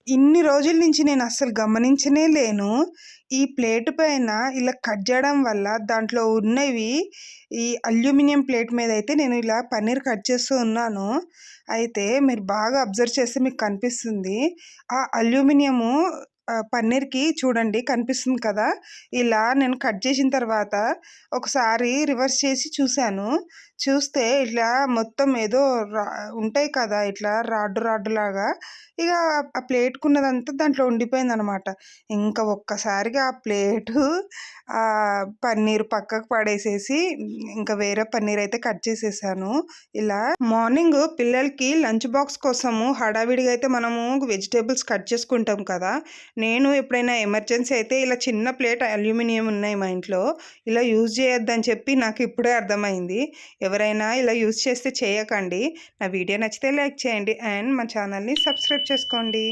ఇన్ని రోజుల నుంచి నేను అస్సలు గమనించనే లేను. ఈ ప్లేట్ పైన ఇలా కట్ జేయడం వల్ల దాంట్లో ఉన్నవి ఈ అల్యూమినియం ప్లేట్ మీదయితే నేను ఇలా పన్నీర్ కట్ చేస్తూ ఉన్నాను. అయితే మీరు బాగా అబ్జర్వ్ చేస్తే మీకు కనిపిస్తుంది. ఆ అల్యూమినియము పన్నీర్‌కి చూడండి కనిపిస్తుంది కదా! ఇలా నేను కట్ చేసిన తర్వాత ఒకసారి రివర్స్ చేసి చూసాను. చూస్తే ఇట్లా మొత్తం ఏదో రా ఉంటాయి కదా! ఇట్లా రాడ్డులాగా ఇగ ఆ ప్లేట్‌కున్నదంతా దాంట్లో ఉండిపోయిందనమాట. ఇంక ఒక్కసారిగా ఆ ప్లేటు పన్నీర్ పక్కకు పడేసేసి ఇంక వేరే పన్నీరయితే కట్ చేసేసాను. ఇలా మార్నింగు పిల్లలకి లంచ్ బాక్స్ కోసము హడావిడిగా అయితే మనము వెజిటబుల్స్ కట్ చేసుకుంటాం కదా! నేను ఎప్పుడైనా ఎమర్జెన్సీ అయితే ఇలా చిన్న ప్లేట్ అల్యూమినియం ఉన్నాయి మా ఇంట్లో. ఇలా యూజ్ చేయొద్దని చెప్పి నాకిప్పుడే అర్థమైంది. ఎవరైనా ఇలా యూజ్ చేస్తే చేయకండి. నా వీడియో నచ్చితే లైక్ చేయండి అండ్ మా ఛానల్‌ని సబ్స్క్రైబ్ చేసుకోండి.